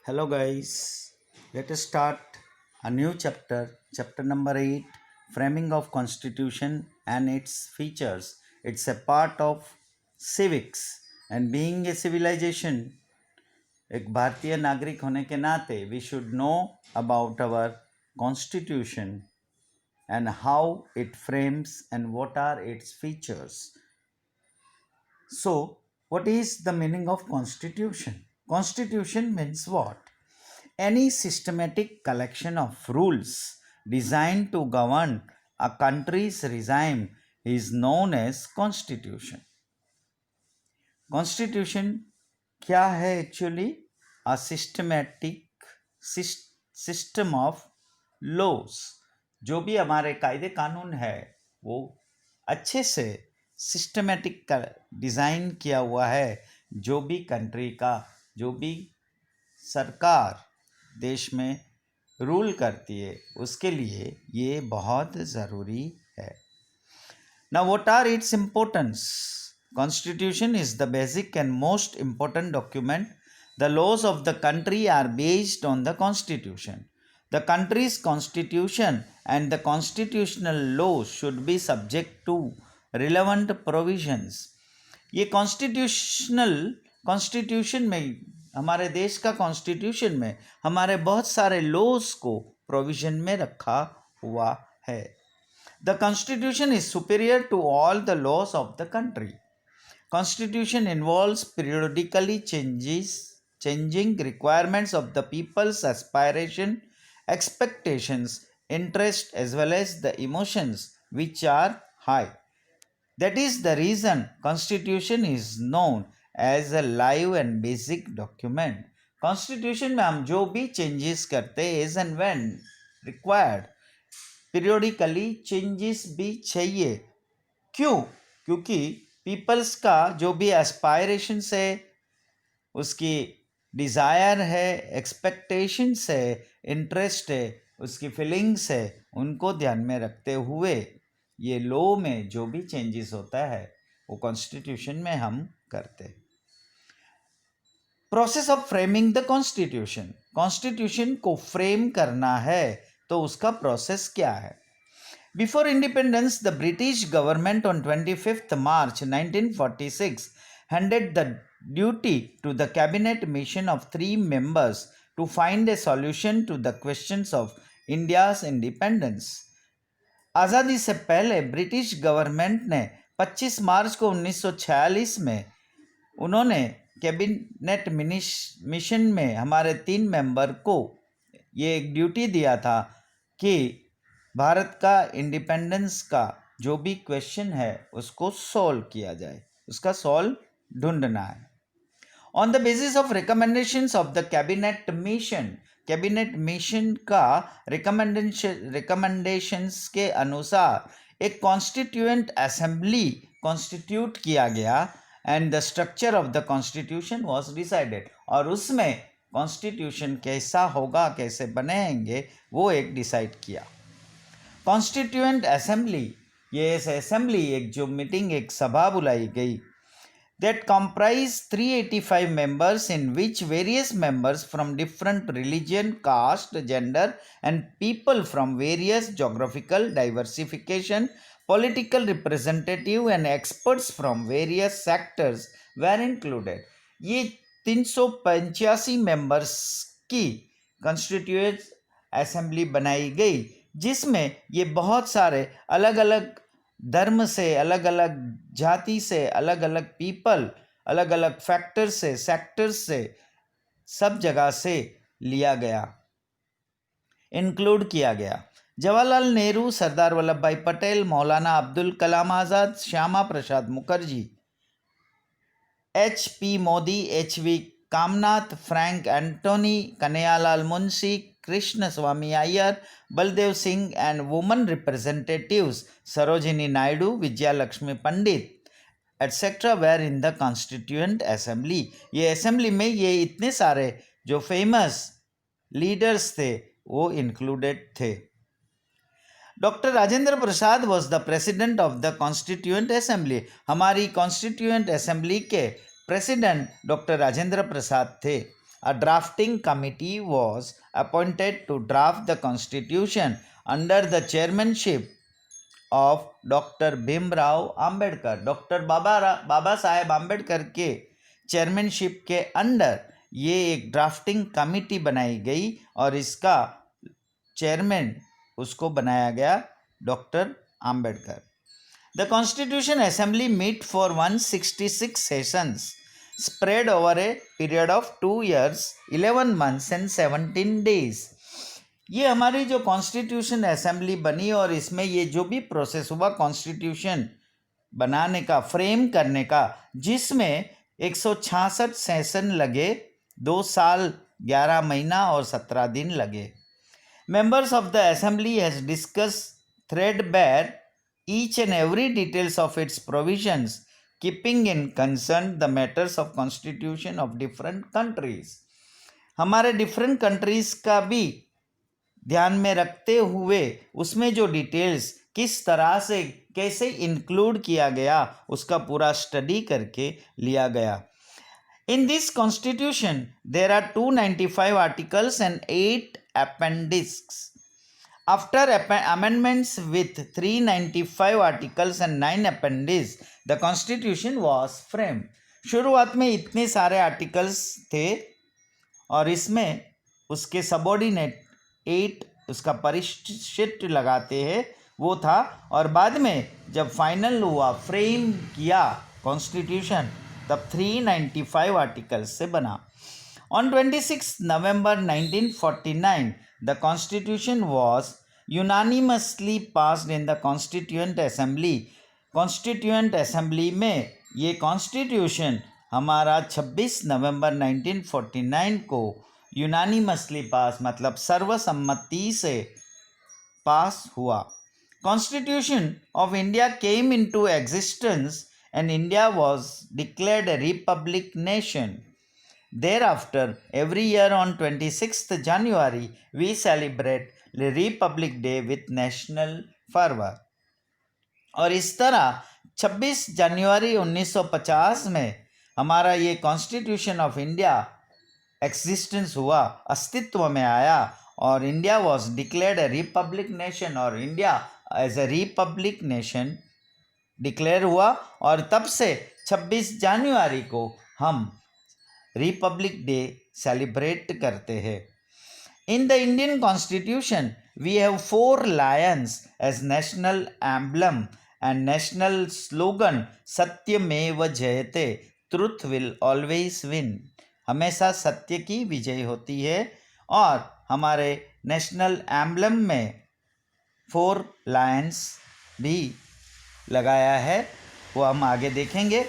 Hello guys, let us start a new chapter number 8, Framing of Constitution and its features. It's a part of civics and being a civilization, एक भारतीय नागरिक होने के नाते we should know about our constitution and how it frames and what are its features. So, what is the meaning of constitution? Constitution means what? Any systematic collection of rules designed to govern a country's regime is known as constitution. Constitution क्या है actually? A systematic system of laws. जो भी हमारे कायदे कानून है वो अच्छे से सिस्टमेटिक डिज़ाइन किया हुआ है। जो भी कंट्री का, जो भी सरकार देश में रूल करती है उसके लिए ये बहुत ज़रूरी है। Now what are its importance? Constitution is the basic and most important document. The laws of the country are based on the constitution. The country's constitution and the constitutional laws should be subject to relevant provisions. ये constitution में, हमारे देश का constitution में हमारे बहुत सारे laws को प्रोविजन में रखा हुआ है। The constitution is superior to all the laws of the country. Constitution involves periodically changing requirements of the people's aspiration, expectations, interest as well as the emotions which are high. That is the reason Constitution is known as a live and basic document. Constitution में हम जो भी changes करते हैं as and when required, periodically changes भी चाहिए। क्यों? क्योंकि पीपल्स का जो भी एस्पायरेशंस है, उसकी डिज़ायर है, एक्सपेक्टेशंस है, इंटरेस्ट है, उसकी फीलिंग्स है, उनको ध्यान में रखते हुए ये लॉ में जो भी चेंजेस होता है वो कॉन्स्टिट्यूशन में हम करते हैं। Process of framing the constitution, constitution को फ्रेम करना है तो उसका प्रोसेस क्या है? Before independence, the British government on 25th March 1946 handed the duty to the cabinet mission of 3 members to find a solution to the questions of India's independence. आज़ादी से पहले ब्रिटिश गवर्नमेंट ने 25 मार्च को 1946 में उन्होंने कैबिनेट मिशन में हमारे 3 member को ये एक ड्यूटी दिया था कि भारत का इंडिपेंडेंस का जो भी क्वेश्चन है उसको सॉल्व किया जाए, उसका सॉल्व ढूंढना है। On the basis of recommendations of the cabinet mission का रिकमेंडेशंस के अनुसार एक कॉन्स्टिट्यूएंट असेंबली कॉन्स्टिट्यूट किया गया and the structure of the constitution was decided, और उसमें कॉन्स्टिट्यूशन कैसा होगा, कैसे बनेंगे, वो एक डिसाइड किया। कॉन्स्टिट्यूएंट असेंबली, ये असेंबली एक जो मीटिंग, एक सभा बुलाई गई, that comprised 385 members in which various members from different religion, caste, gender and people from various geographical diversification, political representative and experts from various sectors were included. ये 385 members की constituent assembly बनाई गई जिसमें ये बहुत सारे अलग अलग धर्म से, अलग अलग जाति से, अलग अलग पीपल, अलग अलग फैक्टर से, सेक्टर्स से, सब जगह से लिया गया, इंक्लूड किया गया। Jawaharlal Nehru, Sardar Vallabh Bhai Patel, Maulana Abdul Kalam Azad, Shyama Prasad Mukherjee, HP Modi, HV Kamnath, Frank Anthony, Kanhaiyalal Munshi, Krishna Swami Iyer, Baldev Singh and women representatives Sarojini Naidu, Vijaya Lakshmi Pandit etc. were in the Constituent Assembly. ये असेंबली में ये इतने सारे जो फेमस लीडर्स थे वो इंक्लूडेड थे। Doctor Rajendra Prasad was the president of the constituent assembly. हमारी कॉन्स्टिट्यूएंट असेंबली के प्रेसिडेंट डॉक्टर राजेंद्र प्रसाद थे। a drafting committee was appointed to draft the constitution under the chairmanship of Dr. Bhimrao Ambedkar. Doctor Baba Saheb Ambedkar के chairmanship के under ये एक drafting committee बनाई गई और इसका चेयरमैन उसको बनाया गया doctor Ambedkar. The Constitution Assembly meet for 166 sessions spread over a period of 2 years, 11 months and 17 days. ये हमारी जो कॉन्स्टिट्यूशन असेंबली बनी और इसमें ये जो भी प्रोसेस हुआ कॉन्स्टिट्यूशन बनाने का, फ्रेम करने का, जिसमें 166 सेशन लगे, 2 साल 11 महीना और 17 दिन लगे. Members of the assembly has discussed threadbare each and every details of its provisions, keeping in concern the matters of constitution of different countries. हमारे डिफरेंट कंट्रीज का भी ध्यान में रखते हुए उसमें जो डिटेल्स किस तरह से कैसे इंक्लूड किया गया उसका पूरा स्टडी करके लिया गया. In this constitution there are 295 articles and 8 appendixes. After amendments with 395 articles and 9 appendices, the constitution was framed. शुरुआत में इतने सारे आर्टिकल्स थे और इसमें उसके सबऑर्डिनेट 8 उसका परिशिष्ट लगाते हैं वो था, और बाद में जब फाइनल हुआ, फ्रेम किया कॉन्स्टिट्यूशन, तब 395 आर्टिकल्स से बना. On 26 November 1949, the Constitution was unanimously passed in the Constituent Assembly. Constituent Assembly में ये Constitution हमारा 26 नवंबर 1949 को यूनानिमसली पास, मतलब सर्वसम्मति से पास हुआ. Constitution of India came into existence and India was declared a republic nation. Thereafter, every year on 26th January, we celebrate the Republic Day with national fervor. और इस तरह 26 जनवरी 1950 में हमारा ये कॉन्स्टिट्यूशन ऑफ इंडिया एग्जिस्टेंस हुआ, अस्तित्व में आया, और India was declared a republic nation, और India as a republic nation declare हुआ. और तब से 26 जनवरी को हम रिपब्लिक डे सेलिब्रेट करते हैं. In the Indian constitution we have 4 lions as national emblem and national slogan सत्यमेव जयते, ट्रुथ विल ऑलवेज विन. हमेशा सत्य की विजय होती है. और हमारे नेशनल एम्बलम में 4 लायंस भी लगाया है, वो हम आगे देखेंगे.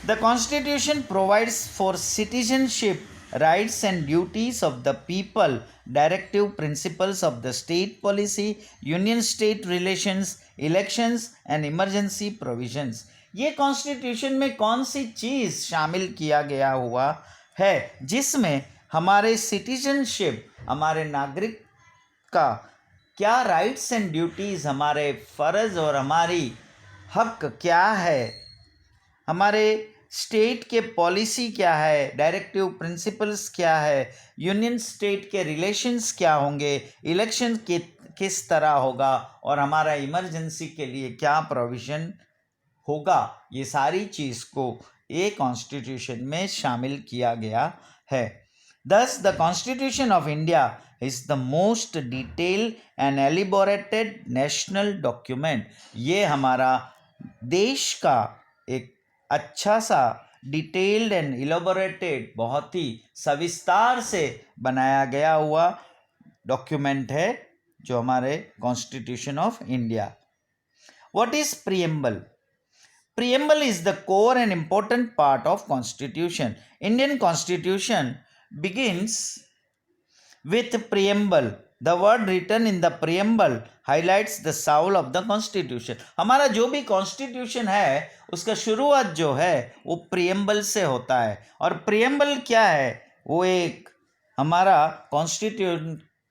The Constitution provides for citizenship, rights and duties of the people, directive principles of the state policy, union-state relations, elections and emergency provisions. ये कॉन्स्टिट्यूशन में कौन सी चीज़ शामिल किया गया हुआ है जिसमें हमारे सिटीजनशिप, हमारे नागरिक का क्या राइट्स एंड ड्यूटीज़, हमारे फ़र्ज़ और हमारी हक क्या है, हमारे स्टेट के पॉलिसी क्या है, डायरेक्टिव प्रिंसिपल्स क्या है, यूनियन स्टेट के रिलेशंस क्या होंगे, इलेक्शन किस तरह होगा, और हमारा इमरजेंसी के लिए क्या प्रोविज़न होगा, ये सारी चीज़ को ये कॉन्स्टिट्यूशन में शामिल किया गया है. Thus, the Constitution of India is the most detailed and elaborated national document. ये हमारा देश का एक अच्छा सा डिटेल्ड एंड इलेबोरेटेड, बहुत ही सविस्तार से बनाया गया हुआ डॉक्यूमेंट है जो हमारे constitution of India. What is preamble? Preamble is the core and important part of constitution. Indian constitution begins with preamble. The word written in the preamble highlights the soul of the constitution. हमारा जो भी constitution है उसका शुरुआत जो है वो preamble से होता है. और प्रियम्बल क्या है? वो एक हमारा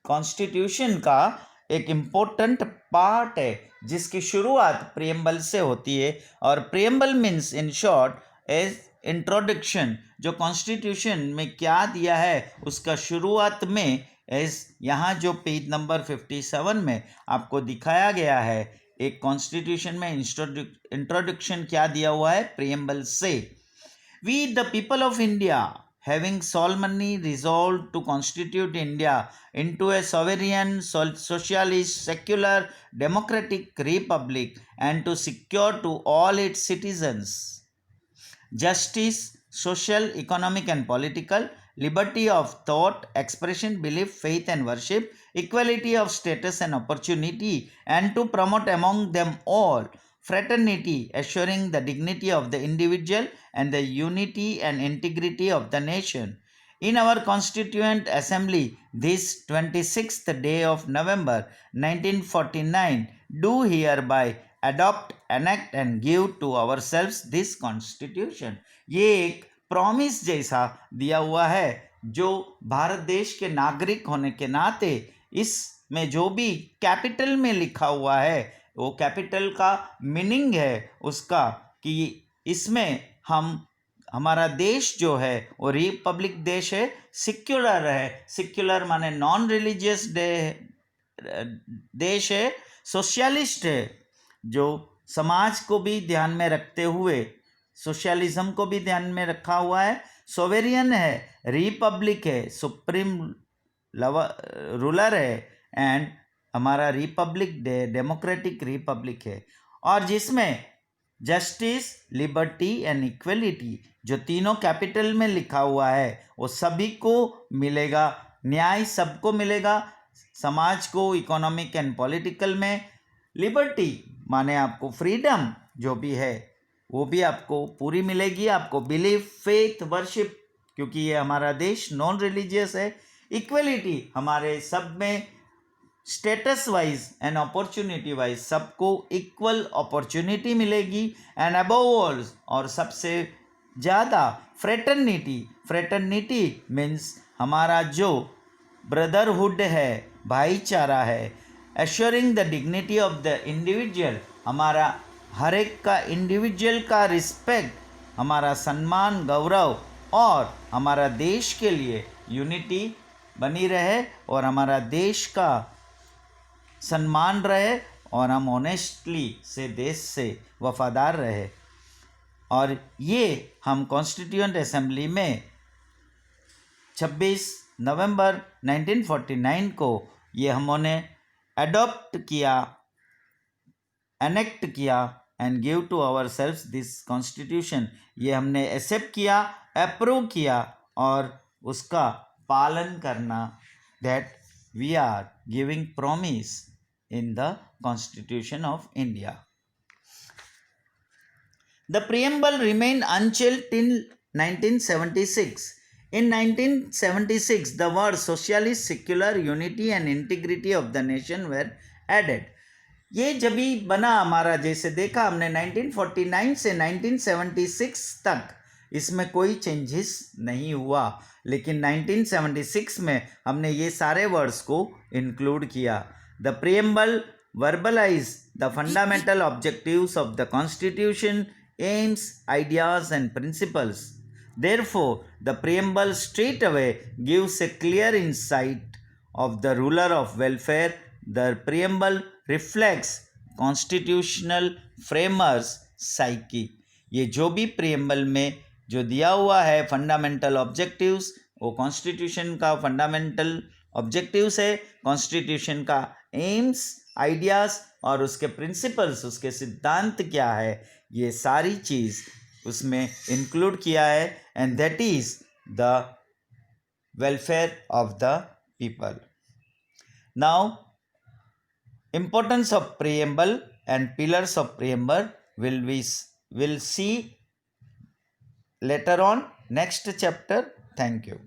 कॉन्स्टिट्यूशन का एक इम्पोर्टेंट पार्ट है जिसकी शुरुआत प्रियम्बल से होती है. और preamble means in short is introduction, जो कॉन्स्टिट्यूशन में क्या दिया है उसका शुरुआत में यहाँ जो पेज नंबर 57 में आपको दिखाया गया है, एक कॉन्स्टिट्यूशन में इंट्रोडक्शन क्या दिया हुआ है प्रियम्बल से। We the people of India having solemnly resolved to constitute India into a sovereign, socialist, secular, democratic republic and to secure to all its citizens justice, social, economic and political, liberty of thought, expression, belief, faith and worship, equality of status and opportunity, and to promote among them all fraternity, assuring the dignity of the individual and the unity and integrity of the nation. In our Constituent Assembly, this 26th day of November 1949, do hereby adopt, enact and give to ourselves this Constitution. ये एक promise जैसा दिया हुआ है जो भारत देश के नागरिक होने के नाते इसमें जो भी कैपिटल में लिखा हुआ है वो कैपिटल का मीनिंग है उसका कि इसमें हमारा देश जो है वो रिपब्लिक देश है, सिक्युलर है, सिक्युलर माने नॉन रिलीजियस देश है, सोशलिस्ट है जो समाज को भी ध्यान में रखते हुए सोशलिज्म को भी ध्यान में रखा हुआ है, सोवेरियन है, रिपब्लिक है, सुप्रीम रूलर है एंड हमारा रिपब्लिक डेमोक्रेटिक रिपब्लिक है और जिसमें जस्टिस, लिबर्टी एंड इक्वलिटी जो तीनों कैपिटल में लिखा हुआ है वो सभी को मिलेगा, न्याय सबको मिलेगा, समाज को इकोनॉमिक एंड पॉलिटिकल में, लिबर्टी माने आपको फ्रीडम जो भी है वो भी आपको पूरी मिलेगी, आपको बिलीफ, फेथ, वर्शिप क्योंकि ये हमारा देश नॉन रिलीजियस है, इक्वलिटी हमारे सब में status wise and opportunity wise सबको इक्वल अपॉर्चुनिटी मिलेगी एंड अबव ऑल और सबसे ज़्यादा फ्रेटर्निटी, फ्रेटर्निटी मीन्स हमारा जो ब्रदरहुड है, भाईचारा है, assuring the dignity of the individual हमारा हर एक का इंडिविजुअल का रिस्पेक्ट, हमारा सम्मान, गौरव और हमारा देश के लिए यूनिटी बनी रहे और हमारा देश का सम्मान रहे और हम ऑनेस्टली से देश से वफादार रहे। और ये हम कॉन्स्टिट्यूएंट असेंबली में 26 नवंबर 1949 को ये हमने अडॉप्ट किया, एनेक्ट किया and give to our self this constitution, ये हमने एक्सेप्ट किया, अप्रूव किया और उसका पालन करना, that we are giving promise in the Constitution of India. The preamble remained unchanged till 1976. In 1976, the words socialist, secular, unity and integrity of the nation were added. ये जब भी बना हमारा, जैसे देखा हमने 1949 से 1976 तक इसमें कोई चेंजेस नहीं हुआ, लेकिन 1976 में हमने ये सारे वर्ड्स को इंक्लूड किया। The preamble verbalise the fundamental objectives of the constitution, AIIMS, ideas and principles. Therefore the preamble straight away gives A clear insight of the ruler of welfare. The preamble reflects constitutional framers psyche. ये जो भी preamble में जो दिया हुआ है fundamental objectives, वो constitution का फंडामेंटल ऑब्जेक्टिव्स है, कॉन्स्टिट्यूशन का एम्स, आइडियाज़ और उसके प्रिंसिपल्स, उसके सिद्धांत क्या है, ये सारी चीज़ उसमें इंक्लूड किया है and that is the welfare of the people. Now importance of preamble and pillars of preamble will see later on next chapter. Thank you.